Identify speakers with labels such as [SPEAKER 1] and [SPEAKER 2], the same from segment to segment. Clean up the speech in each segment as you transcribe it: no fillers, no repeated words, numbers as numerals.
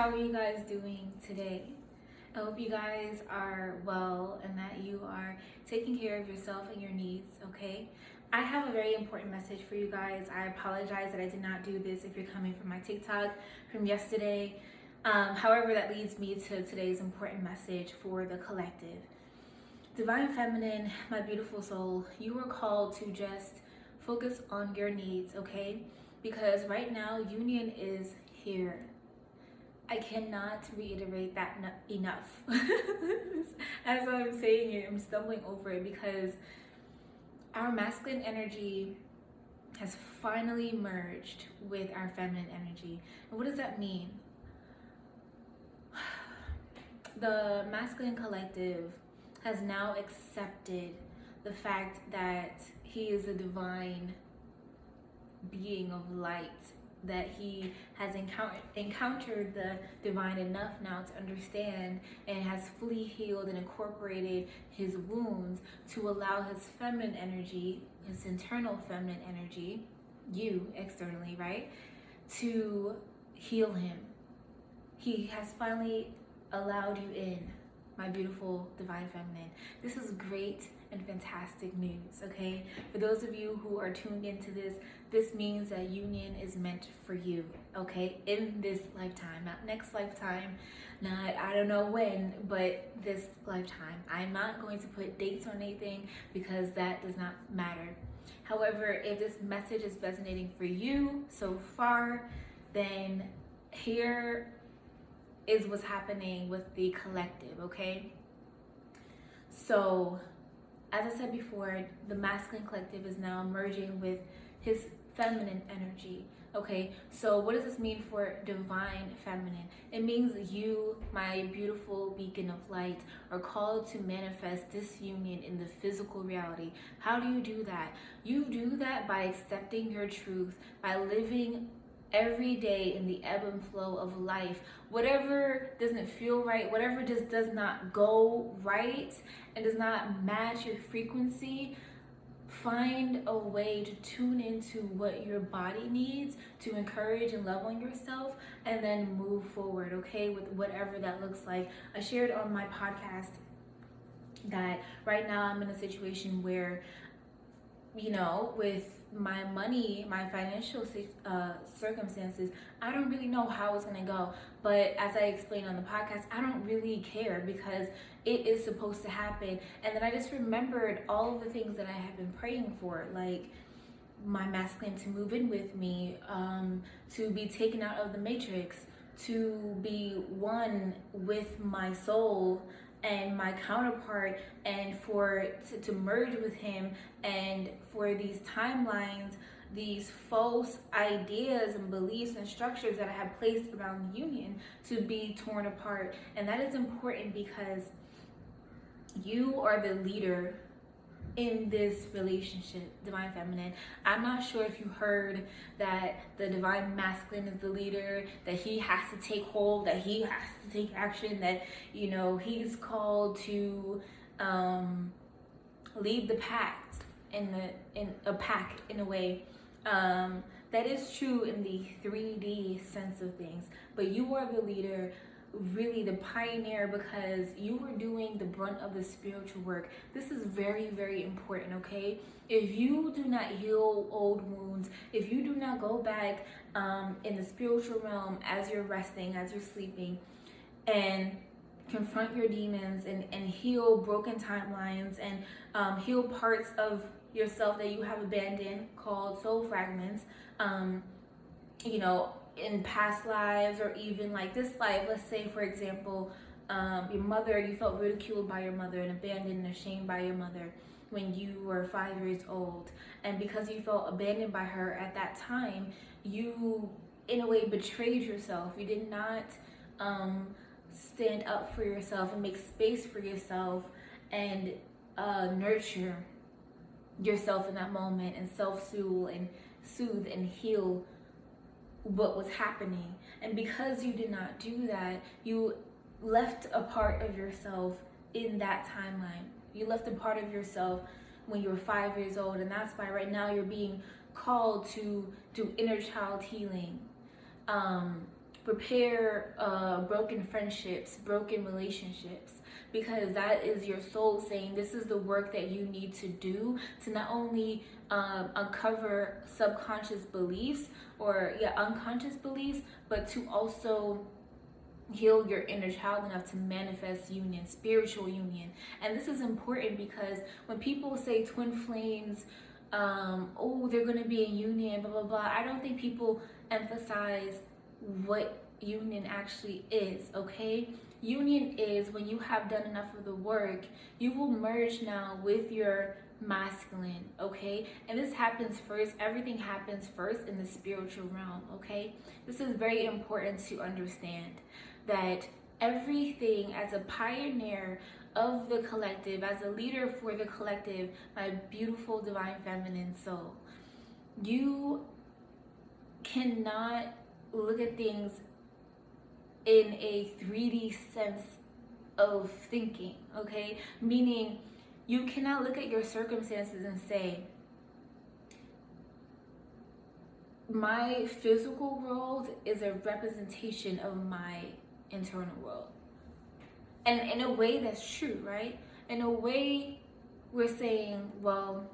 [SPEAKER 1] How are you guys doing today? I hope you guys are well and that you are taking care of yourself and your needs, okay? I have a very important message for you guys. I apologize that I did not do this if you're coming from my TikTok from yesterday. However, that leads me to today's important message for the collective. Divine Feminine, my beautiful soul, you were called to just focus on your needs, okay? Because right now, union is here. I cannot reiterate that enough. As I'm saying it, I'm stumbling over it because our masculine energy has finally merged with our feminine energy. And what does that mean? The masculine collective has now accepted the fact that he is a divine being of light, that he has encountered the divine enough now to understand and has fully healed and incorporated his wounds to allow his feminine energy, his internal feminine energy, you externally, right, to heal him. He has finally allowed you in, my beautiful divine feminine. This is great and fantastic news, okay? For those of you who are tuned into this, this means that union is meant for you, okay? In this lifetime, not next lifetime, not I don't know when, but this lifetime. I'm not going to put dates on anything because that does not matter. However, if this message is resonating for you so far, then here is what's happening with the collective, okay? So, as I said before, the masculine collective is now merging with his feminine energy, okay? So what does this mean for divine feminine? It means you, my beautiful beacon of light, are called to manifest this union in the physical reality. How do you do that? You do that by accepting your truth, by living every day in the ebb and flow of life. Whatever doesn't feel right, whatever just does not go right and does not match your frequency, find a way to tune into what your body needs to encourage and love on yourself, and then move forward, okay, with whatever that looks like. I shared on my podcast that right now I'm in a situation where, you know, with my money, my financial circumstances, I don't really know how it's gonna go. But as I explained on the podcast, I don't really care because it is supposed to happen. And then I just remembered all of the things that I have been praying for, like my masculine to move in with me, to be taken out of the matrix, to be one with my soul and my counterpart, and for to merge with him, and for these timelines, these false ideas and beliefs and structures that I have placed around the union to be torn apart. And that is important because you are the leader in this relationship, divine feminine. I'm not sure if you heard that the divine masculine is the leader, that he has to take hold, that he has to take action, that, you know, he's called to lead the pack in a pack in a way. That is true in the 3D sense of things, but you are the leader, really the pioneer, because you are doing the brunt of the spiritual work. This is very, very important, okay? If you do not heal old wounds, if you do not go back in the spiritual realm as you're resting, as you're sleeping, and confront your demons and heal broken timelines and heal parts of yourself that you have abandoned, called soul fragments, you know, in past lives or even like this life. Let's say, for example, your mother, you felt ridiculed by your mother and abandoned and ashamed by your mother when you were 5 years old. And because you felt abandoned by her at that time, you in a way betrayed yourself. You did not stand up for yourself and make space for yourself and nurture yourself in that moment and soothe and heal what was happening. And because you did not do that, you left a part of yourself in that timeline. You left a part of yourself when you were 5 years old, and that's why right now you're being called to do inner child healing, repair broken friendships, broken relationships, because that is your soul saying this is the work that you need to do to not only uncover subconscious beliefs or unconscious beliefs, but to also heal your inner child enough to manifest union, spiritual union. And this is important because when people say twin flames, oh, they're going to be in union, blah blah blah, I don't think people emphasize what union actually is. Okay, union is when you have done enough of the work, you will merge now with your masculine. Okay, and this happens first, everything happens first in the spiritual realm. Okay, this is very important to understand, that everything, as a pioneer of the collective, as a leader for the collective, my beautiful divine feminine soul, you cannot look at things in a 3D sense of thinking. Okay, meaning you cannot look at your circumstances and say, my physical world is a representation of my internal world. And in a way, that's true, right? In a way, we're saying, well,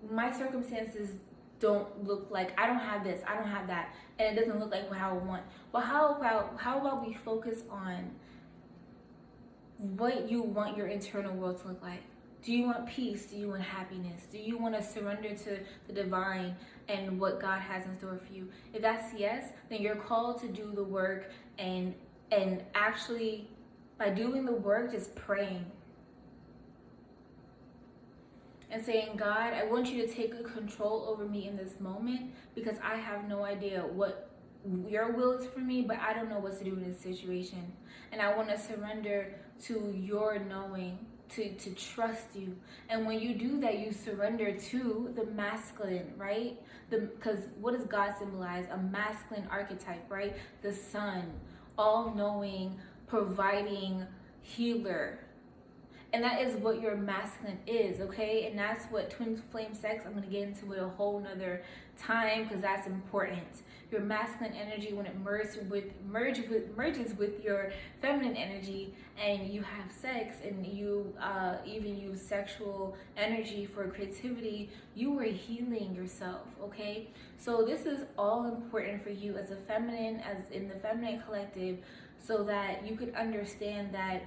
[SPEAKER 1] my circumstances don't look like, I don't have this, I don't have that, and it doesn't look like how I want. Well, how about we focus on what you want your internal world to look like? Do you want peace? Do you want happiness? Do you want to surrender to the divine and what God has in store for you? If that's yes, then you're called to do the work, and actually, by doing the work, just praying and saying, God, I want you to take control over me in this moment, because I have no idea what your will is for me, but I don't know what to do in this situation. And I want to surrender to your knowing, to trust you. And when you do that, you surrender to the masculine, right? Because what does God symbolize? A masculine archetype, right? The sun, all-knowing, providing, healer. And that is what your masculine is, okay? And that's what twin flame sex, I'm going to get into it a whole nother time, because that's important. Your masculine energy, when it merges with your feminine energy, and you have sex, and you even use sexual energy for creativity, you are healing yourself, okay? So this is all important for you as a feminine, as in the feminine collective, so that you could understand that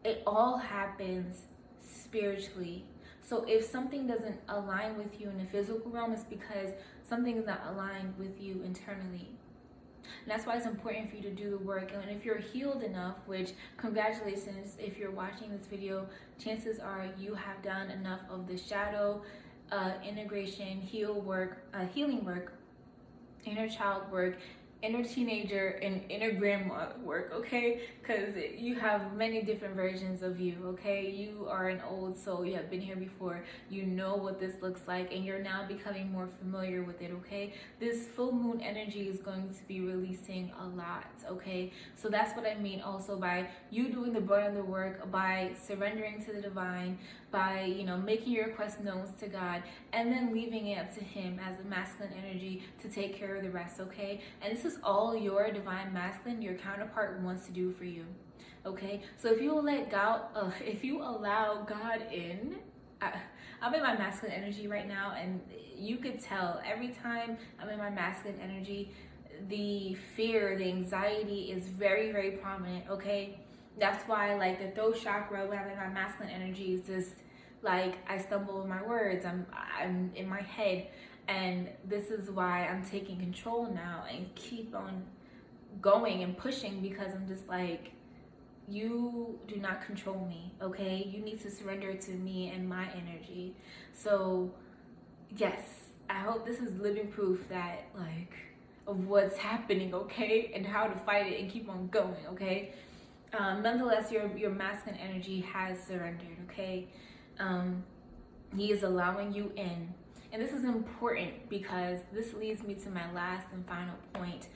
[SPEAKER 1] it all happens spiritually. So if something doesn't align with you in the physical realm, it's because something is not aligned with you internally. And that's why it's important for you to do the work. And if you're healed enough, which congratulations, if you're watching this video, chances are you have done enough of the shadow integration, healing work, inner child work, inner teenager, and inner grandma work, okay? Because you have many different versions of you, okay? You are an old soul, you have been here before, you know what this looks like, and you're now becoming more familiar with it, okay? This full moon energy is going to be releasing a lot, okay? So that's what I mean also by you doing the brunt of the work, by surrendering to the divine, by, you know, making your requests known to God, and then leaving it up to Him as a masculine energy to take care of the rest, okay? And this is all your divine masculine, your counterpart, wants to do for you, okay? So if you let God, if you allow God in, I'm in my masculine energy right now, and you could tell every time I'm in my masculine energy, the fear, the anxiety is very, very prominent, okay? That's why, like, the throat chakra, when I'm in my masculine energy, is just like I stumble with my words. I'm in my head, and this is why I'm taking control now and keep on going and pushing, because I'm just like, you do not control me, okay? You need to surrender to me and my energy. So yes, I hope this is living proof that, like, of what's happening, okay, and how to fight it and keep on going, okay? Nonetheless, your masculine energy has surrendered, okay? He is allowing you in. And this is important because this leads me to my last and final point.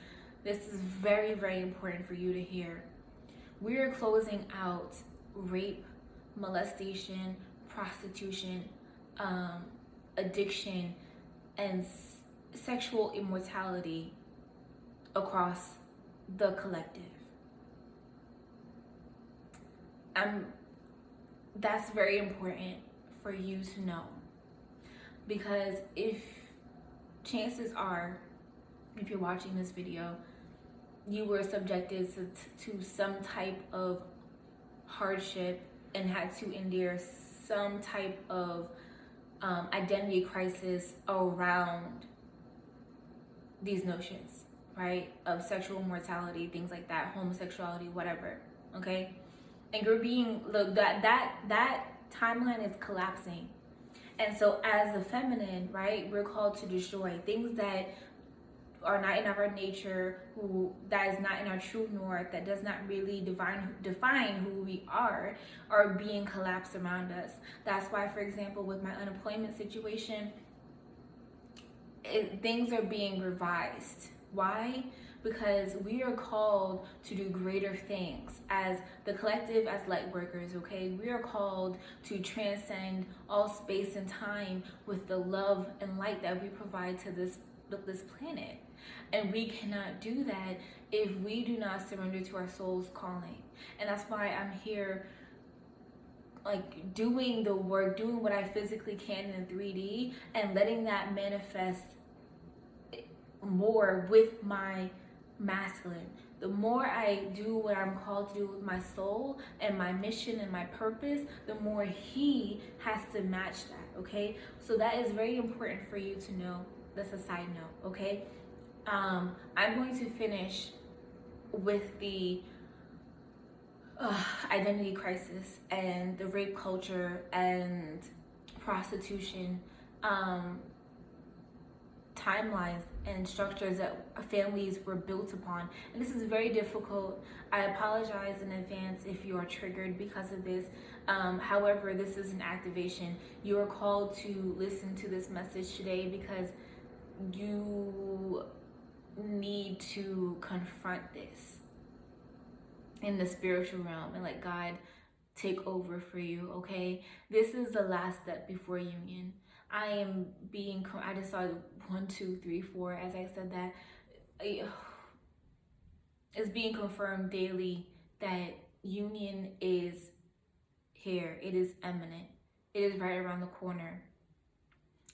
[SPEAKER 1] This is very, very important for you to hear. We are closing out rape, molestation, prostitution, addiction, and sexual immortality across the collective. That's very important for you to know, because if chances are, if you're watching this video, you were subjected to some type of hardship and had to endure some type of identity crisis around these notions, right? Of sexual mortality, things like that, homosexuality, whatever. Okay, and you're being, look, that timeline is collapsing, and so as the feminine, right, we're called to destroy things that are not in our nature, that is not in our true north, that does not really define who we are being collapsed around us. That's why, for example, with my unemployment situation, things are being revised. Why? Because we are called to do greater things as the collective, as light workers, okay? We are called to transcend all space and time with the love and light that we provide to this planet. And we cannot do that if we do not surrender to our soul's calling. And that's why I'm here, like, doing the work, doing what I physically can in 3D, and letting that manifest more with my masculine. The more I do what I'm called to do with my soul and my mission and my purpose, the more he has to match that, okay? So that is very important for you to know. That's a side note, okay? I'm going to finish with the identity crisis and the rape culture and prostitution timelines and structures that families were built upon. And this is very difficult. I apologize in advance if you are triggered because of this. However, this is an activation. You are called to listen to this message today because you need to confront this in the spiritual realm and let God take over for you, okay? This is the last step before union. I just saw 1, 2, 3, 4 as I said that. It's being confirmed daily that union is here. It is imminent. It is right around the corner.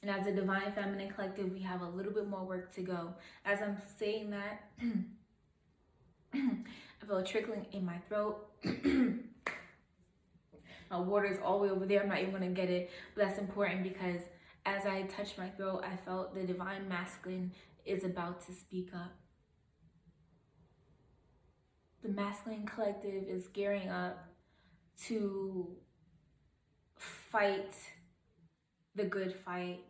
[SPEAKER 1] And as a Divine Feminine Collective, we have a little bit more work to go. As I'm saying that, I feel a trickling in my throat. My water is all the way over there. I'm not even going to get it. But that's important because as I touched my throat, I felt the Divine Masculine is about to speak up. The Masculine Collective is gearing up to fight the good fight.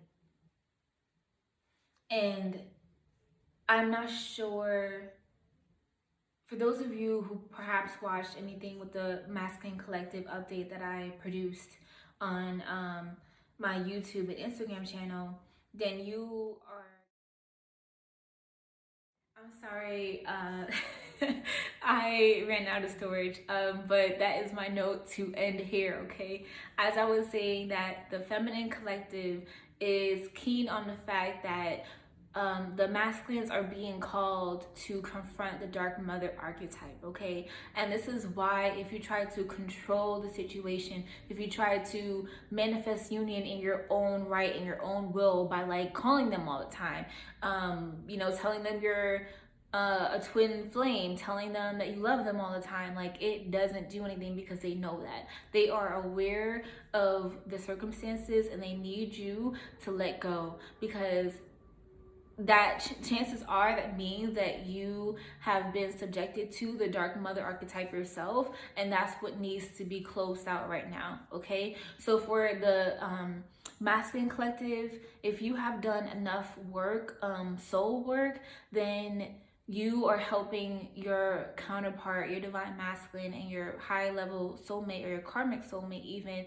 [SPEAKER 1] And I'm not sure, for those of you who perhaps watched anything with the Masculine Collective update that I produced on my YouTube and Instagram channel, then you are, I'm sorry, I ran out of storage, but that is my note to end here, okay? As I was saying, that the Feminine Collective is keen on the fact that the masculines are being called to confront the dark mother archetype, okay? And this is why if you try to control the situation, if you try to manifest union in your own right, in your own will, by like calling them all the time, telling them you're a twin flame, telling them that you love them all the time, like, it doesn't do anything because they know that. They are aware of the circumstances and they need you to let go, because that chances are that means that you have been subjected to the dark mother archetype yourself, and that's what needs to be closed out right now, okay? So for the Masculine Collective, if you have done enough work, soul work, then you are helping your counterpart, your Divine Masculine, and your high level soulmate, or your karmic soulmate even,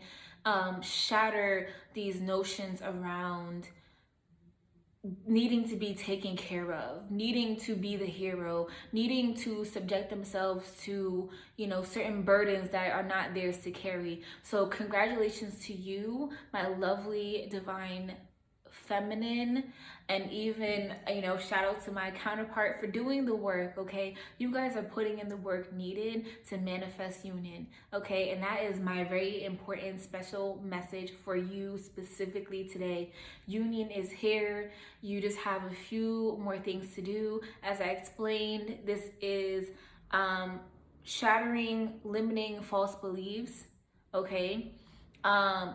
[SPEAKER 1] shatter these notions around needing to be taken care of, needing to be the hero, needing to subject themselves to, certain burdens that are not theirs to carry. So congratulations to you, my lovely Divine feminine. And even, shout out to my counterpart for doing the work, okay? You guys are putting in the work needed to manifest union, okay? And that is my very important special message for you specifically today. Union is here. You just have a few more things to do. As I explained, this is shattering limiting false beliefs, okay?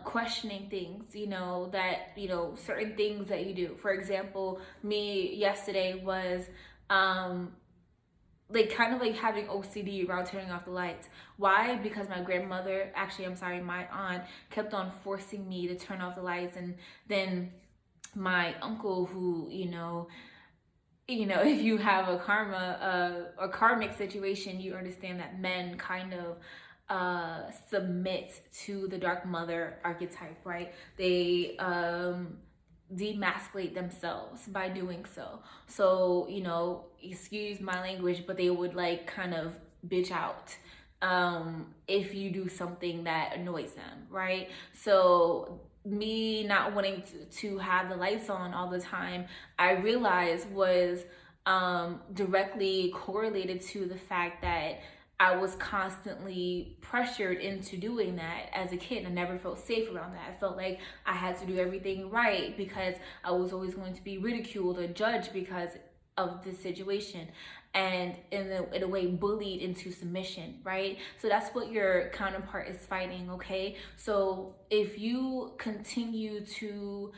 [SPEAKER 1] Questioning things, that, certain things that you do. For example, me yesterday was like kind of like having OCD around turning off the lights. Why? Because my grandmother, my aunt kept on forcing me to turn off the lights. And then my uncle, who, if you have a karmic situation, you understand that men kind of submit to the dark mother archetype, right? They demasculate themselves by doing so. So, excuse my language, but they would like kind of bitch out if you do something that annoys them, right? So me not wanting to have the lights on all the time, I realized was directly correlated to the fact that I was constantly pressured into doing that as a kid. I never felt safe around that. I felt like I had to do everything right because I was always going to be ridiculed or judged because of this situation, and in a way bullied into submission, right? So that's what your counterpart is fighting, okay? So if you continue to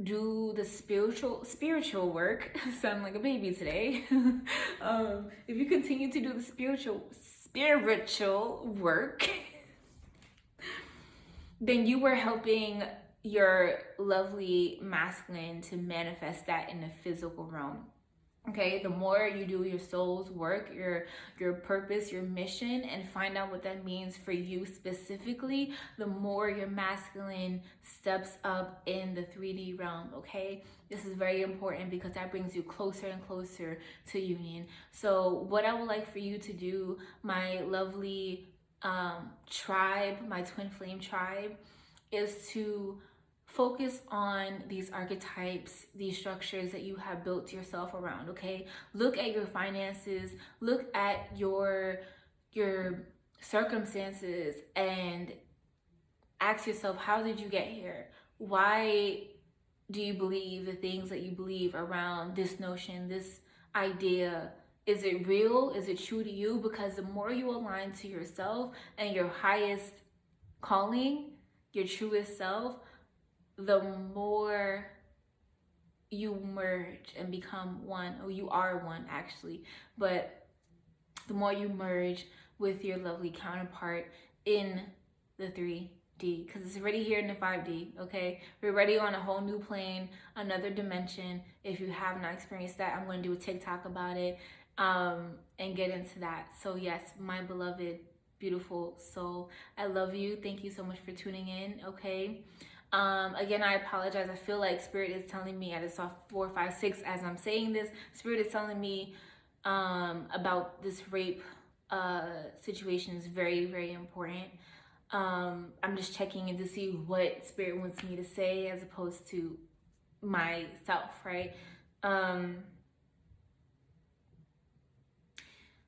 [SPEAKER 1] do the spiritual work, sound like a baby today. If you continue to do the spiritual work, then you are helping your lovely masculine to manifest that in the physical realm. Okay, the more you do your soul's work, your purpose, your mission, and find out what that means for you specifically, the more your masculine steps up in the 3D realm, okay? This is very important because that brings you closer and closer to union. So what I would like for you to do, my lovely tribe, my twin flame tribe, is to focus on these archetypes, these structures that you have built yourself around, okay? Look at your finances, look at your circumstances, and ask yourself, how did you get here? Why do you believe the things that you believe around this notion, this idea? Is it real? Is it true to you? Because the more you align to yourself and your highest calling, your truest self, the more you merge and become one, or you are one actually, but the more you merge with your lovely counterpart in the 3D, because it's already here in the 5D, okay? We're already on a whole new plane, another dimension. If you have not experienced that, I'm going to do a TikTok about it and get into that. So yes, my beloved, beautiful soul, I love you. Thank you so much for tuning in, okay? Again, I apologize. I feel like Spirit is telling me, I just saw 4, 5, 6 as I'm saying this. Spirit is telling me about this rape situation is very, very important. I'm just checking in to see what Spirit wants me to say as opposed to myself, right?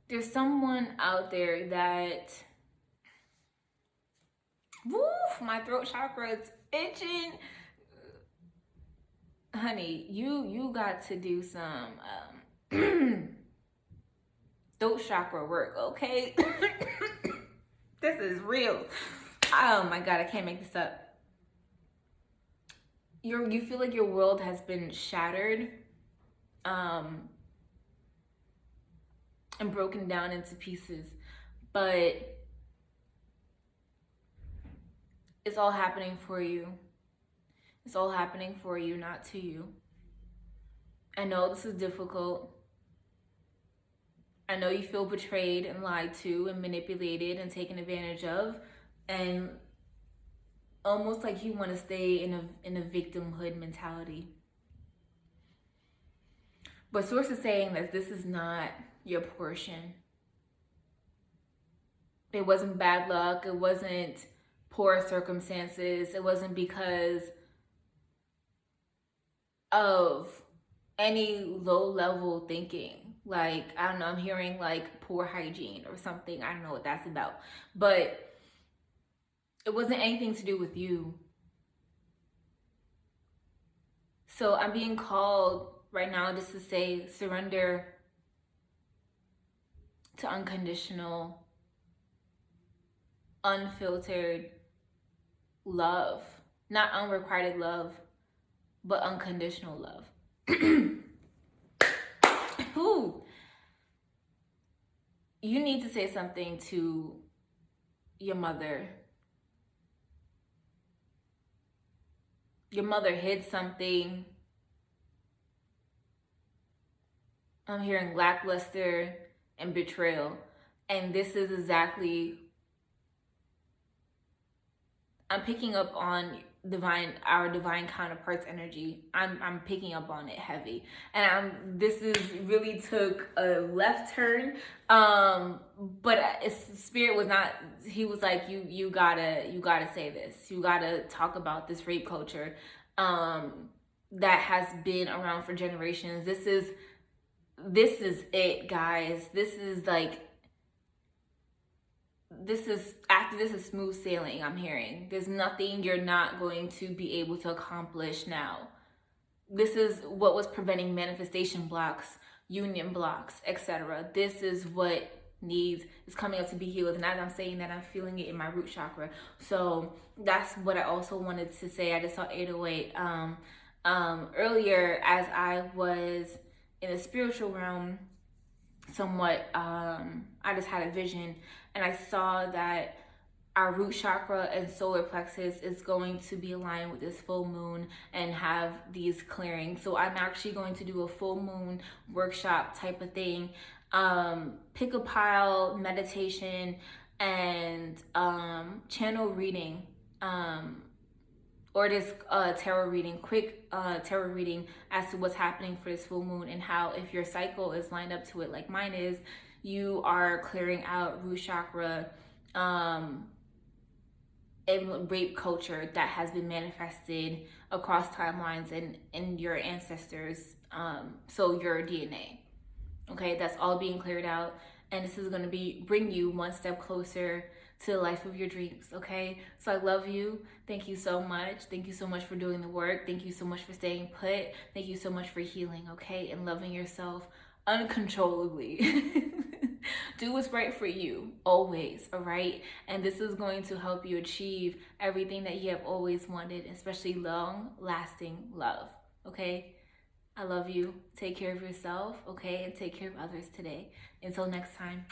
[SPEAKER 1] There's someone out there that, woof, my throat chakra is itching. Honey, you got to do some throat chakra work, okay? This is real. Oh my God, I can't make this up. You feel like your world has been shattered and broken down into pieces, but it's all happening for you. It's all happening for you, not to you. I know this is difficult. I know you feel betrayed and lied to and manipulated and taken advantage of, and almost like you want to stay in a victimhood mentality. But Source is saying that this is not your portion. It wasn't bad luck. It wasn't poor circumstances. It wasn't because of any low level thinking. Like, I don't know, I'm hearing like poor hygiene or something. I don't know what that's about. But it wasn't anything to do with you. So I'm being called right now just to say surrender to unconditional, unfiltered love. Not unrequited love, but unconditional love. Ooh. You need to say something to your mother. Your mother hid something. I'm hearing lackluster and betrayal. And this is exactly, I'm picking up on our divine counterparts energy. I'm picking up on it heavy, and this is really took a left turn, but spirit was not, he was like, you gotta say this, you gotta talk about this rape culture that has been around for generations. This is it, guys. This is like, this is smooth sailing. I'm hearing there's nothing you're not going to be able to accomplish now. This is what was preventing manifestation blocks, union blocks, etc. This is what is coming up to be healed. And as I'm saying that, I'm feeling it in my root chakra. So that's what I also wanted to say. I just saw 808 earlier as I was in the spiritual realm somewhat. I just had a vision, and I saw that our root chakra and solar plexus is going to be aligned with this full moon and have these clearings. So I'm actually going to do a full moon workshop type of thing, pick a pile meditation, and channel reading, or this tarot reading, quick tarot reading as to what's happening for this full moon, and how if your cycle is lined up to it like mine is, you are clearing out root chakra and rape culture that has been manifested across timelines and in your ancestors, so your DNA. Okay, that's all being cleared out, and this is going to bring you one step closer to the life of your dreams. Okay, so I love you. Thank you so much. Thank you so much for doing the work. Thank you so much for staying put. Thank you so much for healing, okay, and loving yourself uncontrollably. Do what's right for you always, all right? And this is going to help you achieve everything that you have always wanted, especially long-lasting love, okay? I love you. Take care of yourself, okay? And take care of others today. Until next time.